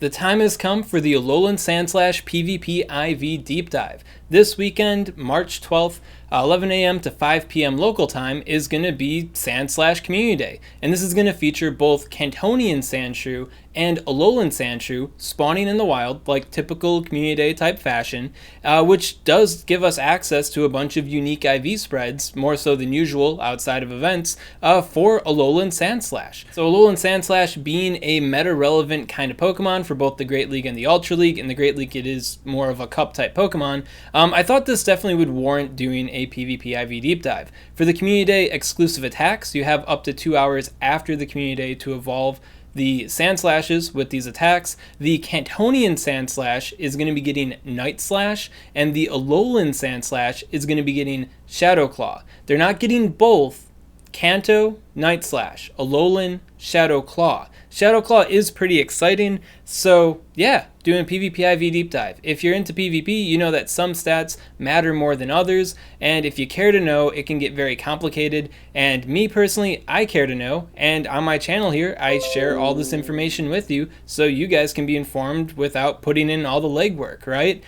The time has come for the Alolan Sandslash PvP IV Deep Dive. This weekend, March 12th, 11 a.m. to 5 p.m. local time is going to be Sandslash Community Day. And this is going to feature both Kantonian Sandshrew and Alolan Sandshrew spawning in the wild, like typical Community Day type fashion, which does give us access to a bunch of unique IV spreads, more so than usual outside of events, for Alolan Sandslash. So Alolan Sandslash being a meta-relevant kind of Pokemon for both the Great League and the Ultra League. In the Great League, it is more of a cup type Pokemon. I thought this definitely would warrant doing a PvP IV deep dive. For the Community Day exclusive attacks, you have up to 2 hours after the Community Day to evolve the Sandslashes with these attacks. The Kantonian Sandslash is going to be getting Night Slash, and the Alolan Sandslash is going to be getting Shadow Claw. They're not getting both Kanto, Night Slash, Alolan, Shadow Claw. Shadow Claw is pretty exciting, so yeah, doing PvP IV deep dive. If you're into PvP, you know that some stats matter more than others, and if you care to know, it can get very complicated, and me personally, I care to know, and on my channel here, I share all this information with you, so you guys can be informed without putting in all the legwork, right?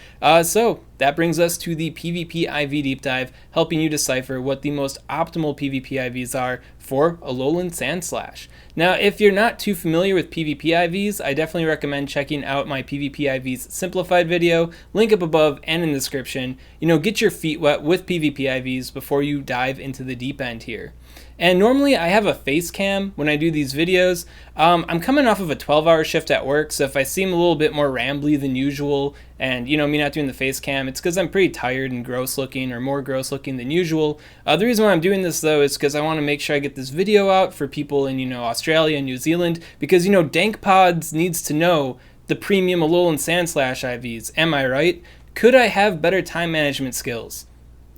So that brings us to the PvP IV deep dive, helping you decipher what the most optimal PvP IVs are for Alolan Sandslash. Now, if you're not too familiar with PvP IVs, I definitely recommend checking out my PvP IVs simplified video, link up above and in the description. You know, get your feet wet with PvP IVs before you dive into the deep end here. And normally I have a face cam when I do these videos. I'm coming off of a 12-hour shift at work, so if I seem a little bit more rambly than usual and, you know, me not doing the face cam, it's because I'm pretty tired and gross looking, or more gross looking than usual. The reason why I'm doing this, though, is because I want to make sure I get this video out for people in, you know, Australia and New Zealand, because, you know, DankPods needs to know the premium Alolan Sandslash IVs. Am I right? Could I have better time management skills?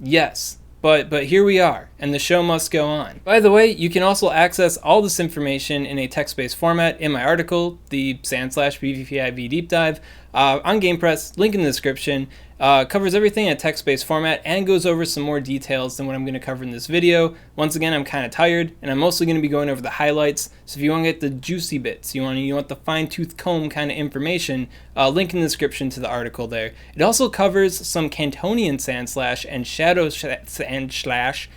Yes. But here we are, and the show must go on. By the way, you can also access all this information in a text-based format in my article, the Sandslash PvP IV Deep Dive, on GamePress, link in the description. Covers everything in a text-based format and goes over some more details than what I'm going to cover in this video. Once again, I'm kind of tired, and I'm mostly going to be going over the highlights. So if you want to get the juicy bits, you want the fine-tooth comb kind of information, link in the description to the article there. It also covers some Kantonian Sandslash and Shadow Sandslash,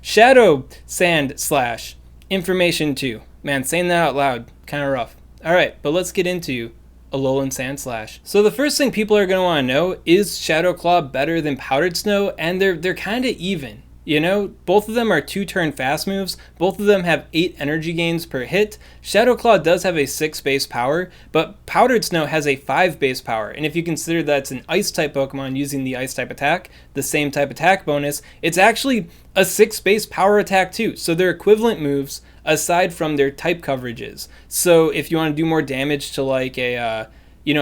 Shadow Sandslash information too. Man, saying that out loud, kind of rough. All right, but let's get into Alolan Sandslash. So the first thing people are going to want to know, is Shadow Claw better than Powdered Snow? And they're kind of even. You know, both of them are 2-turn fast moves. Both of them have 8 energy gains per hit. Shadow Claw does have a 6 base power, but Powdered Snow has a 5 base power. And if you consider that's an Ice type Pokemon using the Ice type attack, the same type attack bonus, it's actually a 6 base power attack too. So they're equivalent moves aside from their type coverages. So if you want to do more damage to like a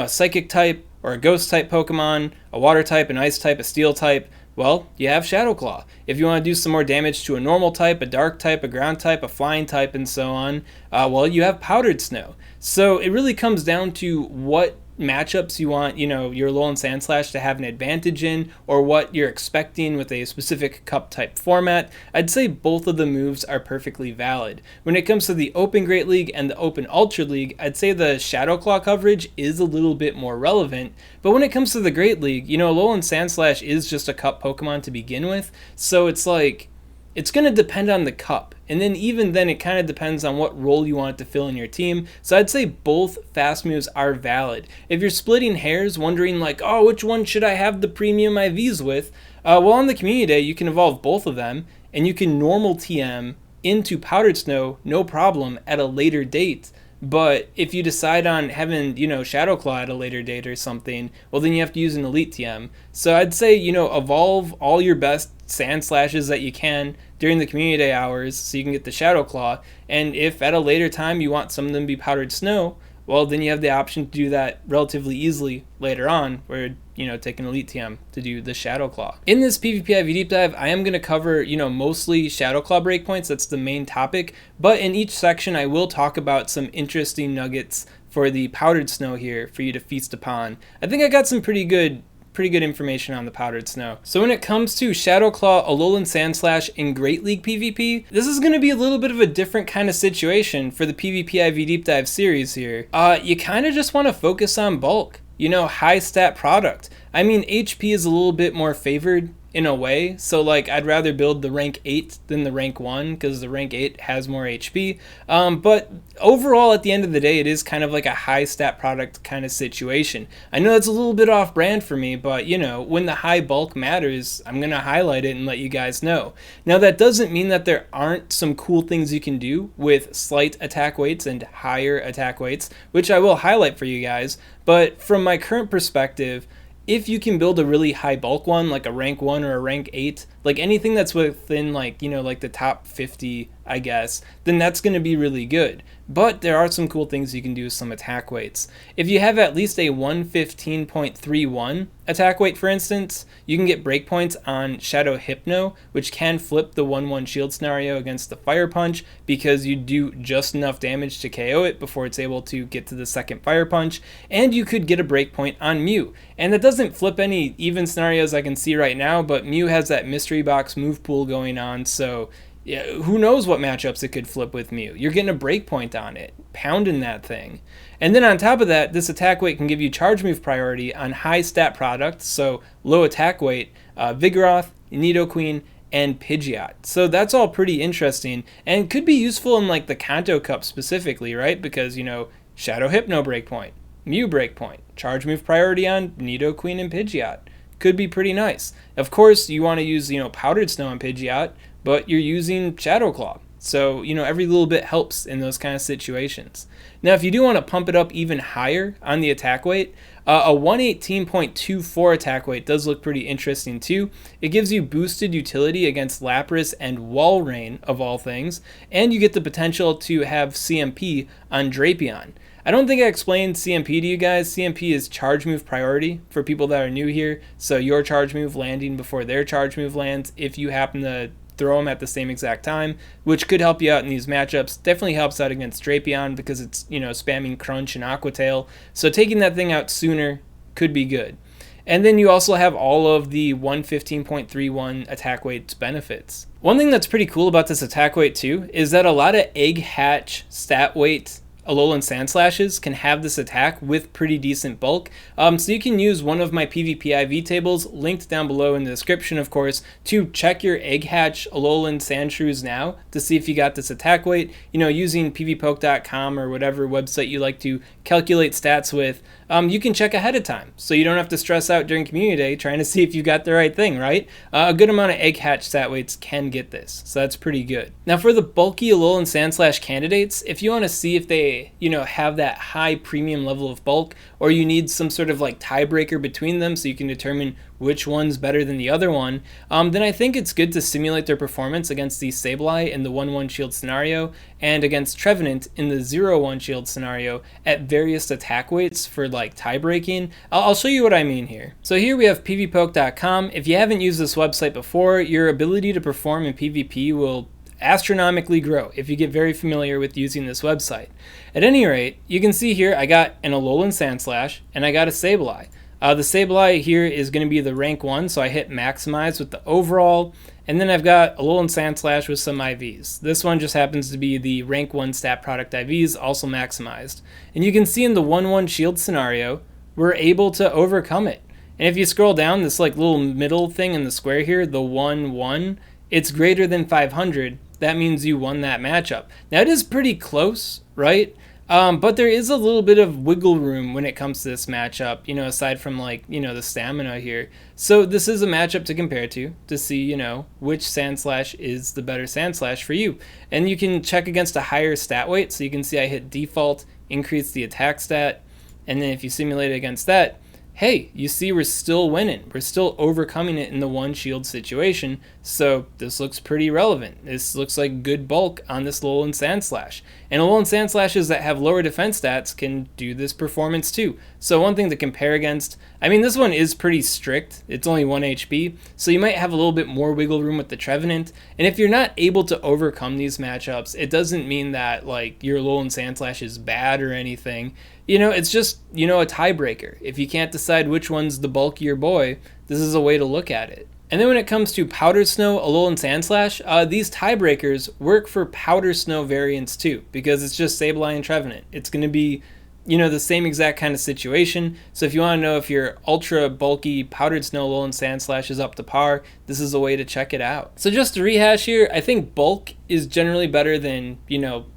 Psychic type or a Ghost type Pokemon, a Water type, an Ice type, a Steel type, well, you have Shadow Claw. If you want to do some more damage to a Normal type, a Dark type, a Ground type, a Flying type, and so on, well, you have Powdered Snow. So it really comes down to what matchups you want, you know, your Alolan Sandslash to have an advantage in, or what you're expecting with a specific cup type format. I'd say both of the moves are perfectly valid. When it comes to the Open Great League and the Open Ultra League, I'd say the Shadow Claw coverage is a little bit more relevant, but when it comes to the Great League, you know, Alolan Sandslash is just a cup Pokemon to begin with, so it's like, it's going to depend on the cup, and then even then it kind of depends on what role you want it to fill in your team. So I'd say both fast moves are valid. If you're splitting hairs, wondering like, oh, which one should I have the premium IVs with? Well, on the Community Day, you can evolve both of them, and you can normal TM into Powdered Snow, no problem, at a later date. But if you decide on having, you know, Shadow Claw at a later date or something, well, then you have to use an Elite TM. So I'd say, you know, evolve all your best Sandslashes that you can during the Community Day hours so you can get the Shadow Claw. And if at a later time you want some of them to be Powdered Snow, well, then you have the option to do that relatively easily later on, where, you know, take an Elite TM to do the Shadow Claw. In this PvP IV Deep Dive, I am going to cover, you know, mostly Shadow Claw breakpoints. That's the main topic. But in each section, I will talk about some interesting nuggets for the Powdered Snow here for you to feast upon. I think I got some pretty good pretty good information on the Powdered Snow. So when it comes to Shadow Claw, Alolan Sandslash in Great League PvP, this is going to be a little bit of a different kind of situation for the PvP IV Deep Dive series here. You kind of just want to focus on bulk, you know, high stat product. I mean, HP is a little bit more favored in a way, so like I'd rather build the rank 8 than the rank 1 because the rank 8 has more HP, but overall at the end of the day it is kind of like a high stat product kind of situation. I know that's a little bit off brand for me, but you know, when the high bulk matters, I'm gonna highlight it and let you guys know. Now that doesn't mean that there aren't some cool things you can do with slight attack weights and higher attack weights, which I will highlight for you guys, but from my current perspective, if you can build a really high bulk one, like a rank 1 or a rank 8, like anything that's within like, you know, like the top 50, I guess, then that's going to be really good. But there are some cool things you can do with some attack weights. If you have at least a 115.31 attack weight, for instance, you can get breakpoints on Shadow Hypno, which can flip the 1-1 shield scenario against the Fire Punch because you do just enough damage to KO it before it's able to get to the second Fire Punch, and you could get a breakpoint on Mew. And that doesn't flip any even scenarios I can see right now, but Mew has that mystery box move pool going on, so yeah, who knows what matchups it could flip with Mew. You're getting a breakpoint on it, pounding that thing. And then on top of that, this attack weight can give you charge move priority on high stat products, so low attack weight, Vigoroth, Nidoqueen, and Pidgeot. So that's all pretty interesting and could be useful in like the Kanto Cup specifically, right? Because, you know, Shadow Hypno breakpoint, Mew breakpoint, charge move priority on Nidoqueen and Pidgeot. Could be pretty nice. Of course, you want to use, you know, Powdered Snow on Pidgeot, but you're using Shadow Claw. So, you know, every little bit helps in those kind of situations. Now, if you do want to pump it up even higher on the attack weight, a 118.24 attack weight does look pretty interesting too. It gives you boosted utility against Lapras and Walrein, of all things, and you get the potential to have CMP on Drapion. I don't think I explained CMP to you guys. CMP is charge move priority for people that are new here, so your charge move landing before their charge move lands if you happen to throw them at the same exact time, which could help you out in these matchups. Definitely helps out against Drapion because it's, you know, spamming Crunch and Aqua Tail, so taking that thing out sooner could be good. And then you also have all of the 115.31 attack weight benefits. One thing that's pretty cool about this attack weight too is that a lot of egg hatch stat weight Alolan Sandslashes can have this attack with pretty decent bulk. So you can use one of my PvP IV tables, linked down below in the description of course, to check your egg hatch Alolan Sandshrews now to see if you got this attack weight. You know, using pvpoke.com or whatever website you like to calculate stats with, you can check ahead of time, so you don't have to stress out during community day trying to see if you got the right thing, right? A good amount of egg hatch stat weights can get this, so that's pretty good. Now for the bulky Alolan Sandslash candidates, if you want to see if they, you know, have that high premium level of bulk, or you need some sort of like tiebreaker between them so you can determine which one's better than the other one, then I think it's good to simulate their performance against the Sableye in the 1-1 shield scenario and against Trevenant in the 0-1 shield scenario at various attack weights for like tie breaking. I'll show you what I mean here. So here we have pvpoke.com. If you haven't used this website before, your ability to perform in PvP will astronomically grow if you get very familiar with using this website. At any rate, you can see here I got an Alolan Sandslash and I got a Sableye. The Sableye here is going to be the rank 1, so I hit maximize with the overall, and then I've got Alolan Sandslash with some IVs. This one just happens to be the rank 1 stat product IVs, also maximized. And you can see in the 1-1 shield scenario, we're able to overcome it. And if you scroll down, this like little middle thing in the square here, the 1-1, it's greater than 500. That means you won that matchup. Now it is pretty close, right? But there is a little bit of wiggle room when it comes to this matchup, you know, aside from like, you know, the stamina here. So this is a matchup to compare to see, you know, which Sandslash is the better Sandslash for you. And you can check against a higher stat weight. So you can see I hit default, increase the attack stat. And then if you simulate it against that, hey, you see we're still winning. We're still overcoming it in the 1 shield situation, so this looks pretty relevant. This looks like good bulk on this Alolan Sandslash. And Alolan Sandslashes that have lower defense stats can do this performance too. So one thing to compare against, I mean this one is pretty strict, it's only 1 HP, so you might have a little bit more wiggle room with the Trevenant, and if you're not able to overcome these matchups, it doesn't mean that like your Alolan Sandslash is bad or anything. It's just, a tiebreaker. If you can't decide which one's the bulkier boy, this is a way to look at it. And then when it comes to Powdered Snow, Alolan Sandslash, these tiebreakers work for Powder Snow variants too, because it's just Sableye and Trevenant. It's going to be, the same exact kind of situation. So if you want to know if your ultra bulky Powdered Snow Alolan Sandslash is up to par, this is a way to check it out. So just to rehash here, I think bulk is generally better than,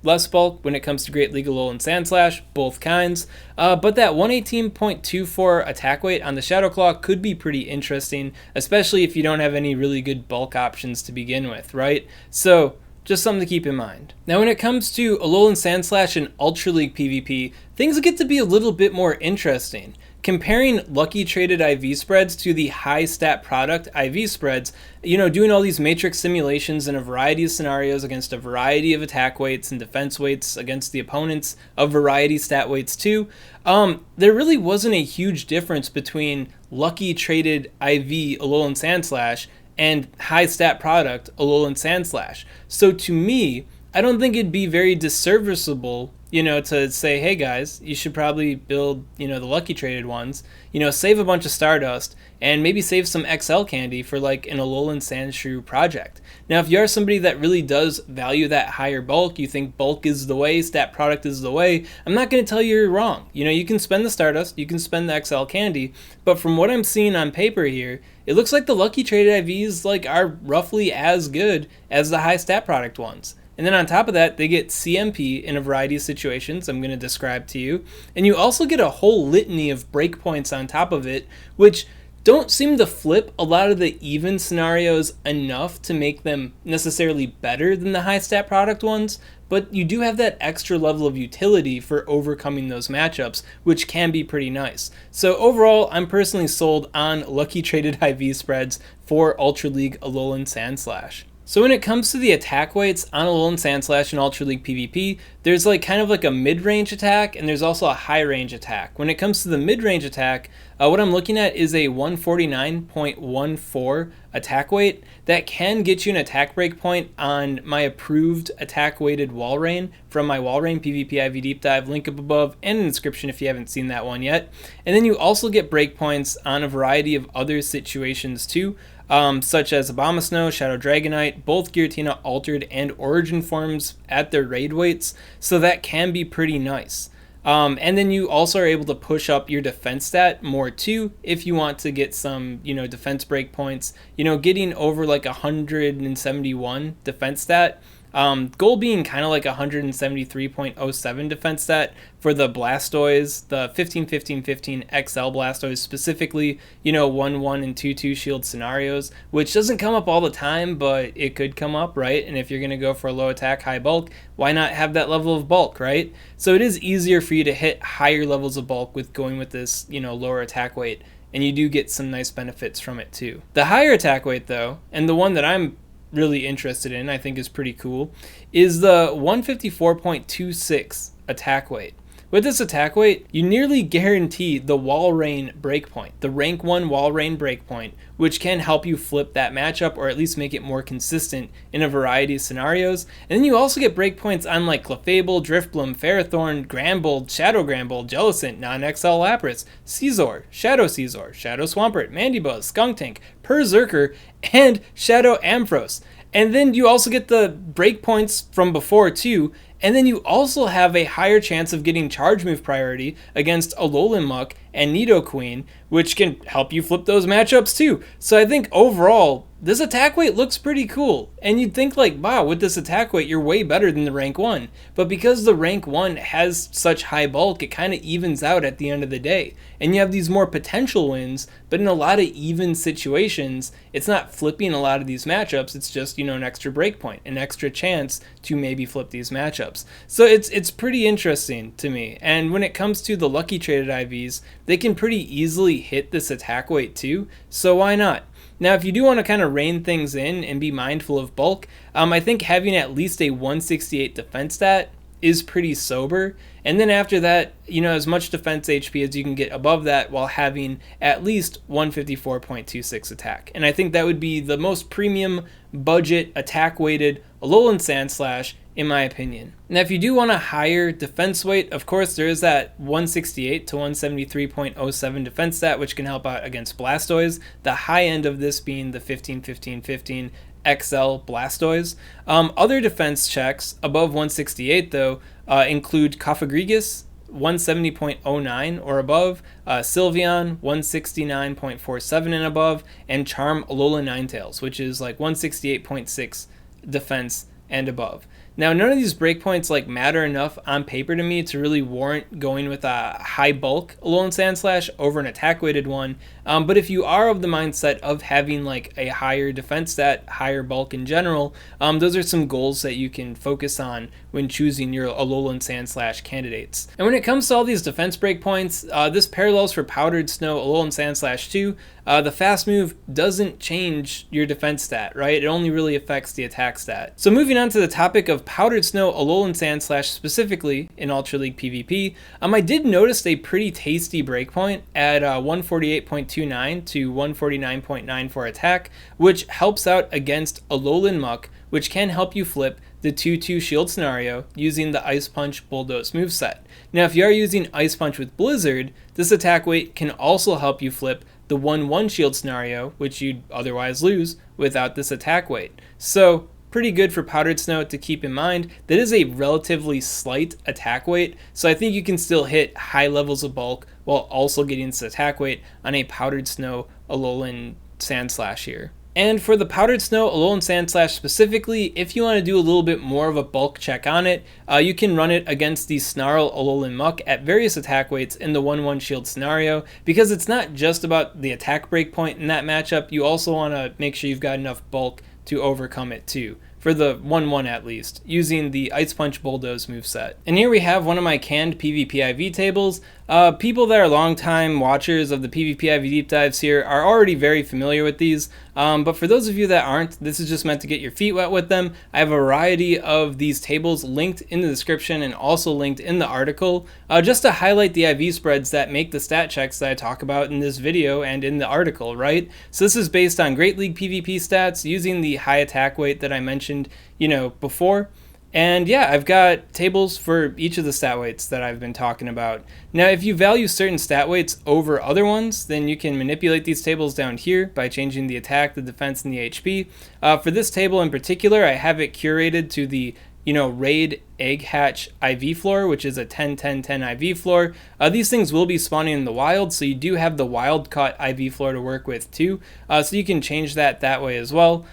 less bulk when it comes to Great League Alolan Sandslash, both kinds. But that 118.24 attack weight on the Shadow Claw could be pretty interesting, especially if you don't have any really good bulk options to begin with, right? So just something to keep in mind. Now when it comes to Alolan Sandslash and Ultra League PvP, things get to be a little bit more interesting. Comparing lucky traded IV spreads to the high stat product IV spreads, doing all these matrix simulations in a variety of scenarios against a variety of attack weights and defense weights against the opponents of variety stat weights too, there really wasn't a huge difference between lucky traded IV Alolan Sandslash and high stat product Alolan Sandslash. So to me, I don't think it'd be very disserviceable, to say, hey guys, you should probably build, the lucky traded ones, save a bunch of Stardust, and maybe save some XL candy for like an Alolan Sandshrew project. Now, if you are somebody that really does value that higher bulk, you think bulk is the way, stat product is the way, I'm not going to tell you you're wrong. You can spend the Stardust, you can spend the XL candy, but from what I'm seeing on paper here, it looks like the lucky traded IVs are roughly as good as the high stat product ones. And then on top of that, they get CMP in a variety of situations I'm going to describe to you. And you also get a whole litany of breakpoints on top of it, which don't seem to flip a lot of the even scenarios enough to make them necessarily better than the high stat product ones, but you do have that extra level of utility for overcoming those matchups, which can be pretty nice. So overall, I'm personally sold on lucky traded IV spreads for Ultra League Alolan Sandslash. So when it comes to the attack weights on Alolan Sandslash and Ultra League PvP, there's kind of a mid-range attack, and there's also a high-range attack. When it comes to the mid-range attack, what I'm looking at is a 149.14 attack weight that can get you an attack break point on my approved attack weighted Walrein from my Walrein PvP IV deep dive, link up above and in the description if you haven't seen that one yet. And then you also get breakpoints on a variety of other situations too, such as Abomasnow, Shadow Dragonite, both Giratina Altered and Origin forms at their raid weights, so that can be pretty nice. And then you also are able to push up your defense stat more too if you want to get some, defense breakpoints. Getting over 171 defense stat. Goal being kind of 173.07 defense stat for the Blastoise, the 15-15-15 XL Blastoise specifically, 1-1 and 2-2 shield scenarios, which doesn't come up all the time, but it could come up, right? And if you're going to go for a low attack, high bulk, why not have that level of bulk, right? So it is easier for you to hit higher levels of bulk with going with this, lower attack weight, and you do get some nice benefits from it too. The higher attack weight though, and the one that I'm really interested in, I think is pretty cool, is the 154.26 attack weight. With this attack weight, you nearly guarantee the Walrein breakpoint, the rank 1 Walrein breakpoint, which can help you flip that matchup or at least make it more consistent in a variety of scenarios. And then you also get breakpoints on Clefable, Driftbloom, Ferrothorn, Grambold, Shadow Grambold, Jellicent, Non-XL Lapras, Scizor, Shadow Swampert, Mandibuzz, Skuntank, Berserker, and Shadow Ampharos. And then you also get the breakpoints from before too, and then you also have a higher chance of getting charge move priority against Alolan Muck and Nidoqueen, which can help you flip those matchups too. So I think overall, this attack weight looks pretty cool. And you'd think wow, with this attack weight, you're way better than the rank 1. But because the rank 1 has such high bulk, it kind of evens out at the end of the day. And you have these more potential wins, but in a lot of even situations, it's not flipping a lot of these matchups. It's just, an extra breakpoint, an extra chance to maybe flip these matchups. So it's pretty interesting to me. And when it comes to the lucky traded IVs, they can pretty easily hit this attack weight too. So why not? Now, if you do want to kind of rein things in and be mindful of bulk, I think having at least a 168 defense stat is pretty sober. And then after that, as much defense HP as you can get above that while having at least 154.26 attack. And I think that would be the most premium budget attack weighted Alolan Sandslash in my opinion. Now, if you do want a higher defense weight, of course, there is that 168 to 173.07 defense stat, which can help out against Blastoise. The high end of this being the 15-15-15 XL Blastoise. Other defense checks above 168, though, include Cofagrigus, 170.09 or above, Sylveon 169.47 and above, and Charm Alolan Ninetales, which is like 168.6 defense and above. Now, none of these breakpoints like matter enough on paper to me to really warrant going with a high bulk Alolan Sandslash over an attack weighted one. But if you are of the mindset of having like a higher defense stat, higher bulk in general, those are some goals that you can focus on when choosing your Alolan Sandslash candidates. And when it comes to all these defense breakpoints, this parallels for Powdered Snow Alolan Sandslash 2. The fast move doesn't change your defense stat, right? It only really affects the attack stat. So moving on to the topic of Powdered Snow Alolan Sandslash specifically in Ultra League PvP, I did notice a pretty tasty breakpoint at 148.29 to 149.94 attack, which helps out against Alolan Muck, which can help you flip the 2-2 shield scenario using the Ice Punch Bulldoze moveset. Now, if you are using Ice Punch with Blizzard, this attack weight can also help you flip the 1-1 shield scenario, which you'd otherwise lose without this attack weight. So, pretty good for Powdered Snow to keep in mind. That is a relatively slight attack weight, so I think you can still hit high levels of bulk while also getting this attack weight on a Powdered Snow Alolan Sandslash here. And for the Powdered Snow Alolan Sandslash specifically, if you want to do a little bit more of a bulk check on it, you can run it against the Snarl Alolan Muck at various attack weights in the 1-1 shield scenario, because it's not just about the attack breakpoint in that matchup, you also want to make sure you've got enough bulk to overcome it too, for the 1-1 at least, using the Ice Punch Bulldoze moveset. And here we have one of my canned PvP IV tables. People that are longtime watchers of the PvP IV deep dives here are already very familiar with these, but for those of you that aren't, this is just meant to get your feet wet with them. I have a variety of these tables linked in the description and also linked in the article, just to highlight the IV spreads that make the stat checks that I talk about in this video and in the article, right? So this is based on Great League PvP stats using the high attack weight that I mentioned, before. And yeah, I've got tables for each of the stat weights that I've been talking about. Now, if you value certain stat weights over other ones, then you can manipulate these tables down here by changing the attack, the defense, and the HP. For this table in particular, I have it curated to the Raid Egg Hatch IV floor, which is a 10-10-10 IV floor. These things will be spawning in the wild, so you do have the wild caught IV floor to work with too. So you can change that way as well.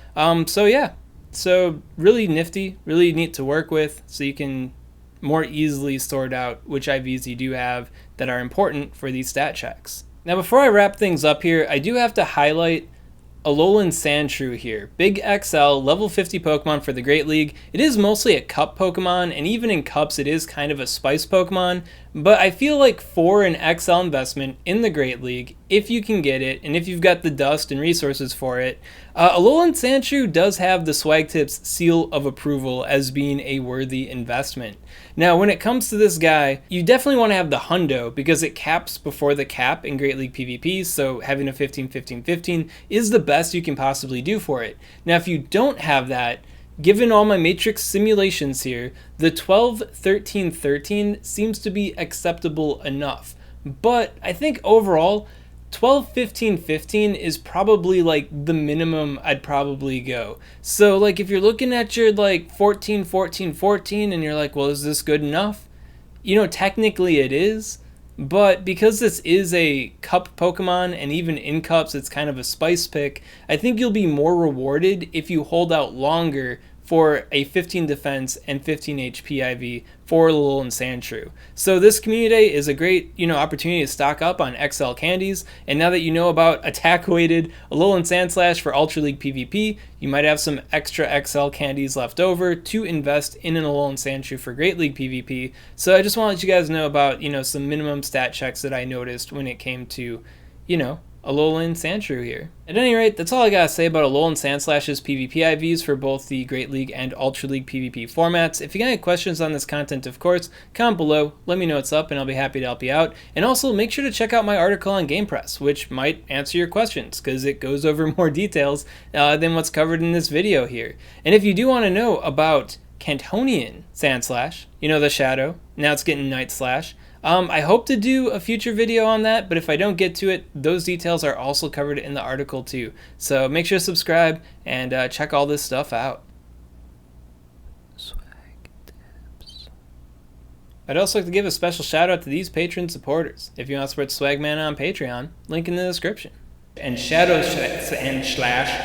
So yeah. So really nifty, really neat to work with, so you can more easily sort out which IVs you do have that are important for these stat checks. Now, before I wrap things up here, I do have to highlight Alolan Sandshrew here. Big XL, level 50 Pokemon for the Great League. It is mostly a Cup Pokemon, and even in Cups it is kind of a Spice Pokemon, but I feel like for an XL investment in the Great League, if you can get it, and if you've got the dust and resources for it, Alolan Sandshrew does have the SwagTips seal of approval as being a worthy investment. Now, when it comes to this guy, you definitely want to have the hundo, because it caps before the cap in Great League PvP, so having a 15-15-15 is the best you can possibly do for it. Now, if you don't have that, given all my matrix simulations here, the 12-13-13 seems to be acceptable enough. But I think overall, 12-15-15 is probably like the minimum I'd probably go. So like if you're looking at your like 14-14-14 and you're like, well, is this good enough? Technically it is. But because this is a Cup Pokemon, and even in Cups it's kind of a spice pick, I think you'll be more rewarded if you hold out longer for a 15 defense and 15 HP IV for Alolan Sandshrew. So this community is a great, opportunity to stock up on XL candies, and now that you know about attack-weighted Alolan Sandslash for Ultra League PvP, you might have some extra XL candies left over to invest in an Alolan Sandshrew for Great League PvP. So I just want to let you guys know about, some minimum stat checks that I noticed when it came to, Alolan Sandshrew here. At any rate, that's all I gotta say about Alolan Sandslash's PvP IVs for both the Great League and Ultra League PvP formats. If you got any questions on this content, of course, comment below, let me know what's up, and I'll be happy to help you out. And also, make sure to check out my article on GamePress, which might answer your questions, because it goes over more details than what's covered in this video here. And if you do want to know about Kantonian Sandslash. You know, the shadow. Now it's getting Night Slash. I hope to do a future video on that, but if I don't get to it, those details are also covered in the article too. So make sure to subscribe and check all this stuff out. SwagTips. I'd also like to give a special shout out to these Patreon supporters. If you want to support Swagman on Patreon, link in the description. And Shadow Sandslash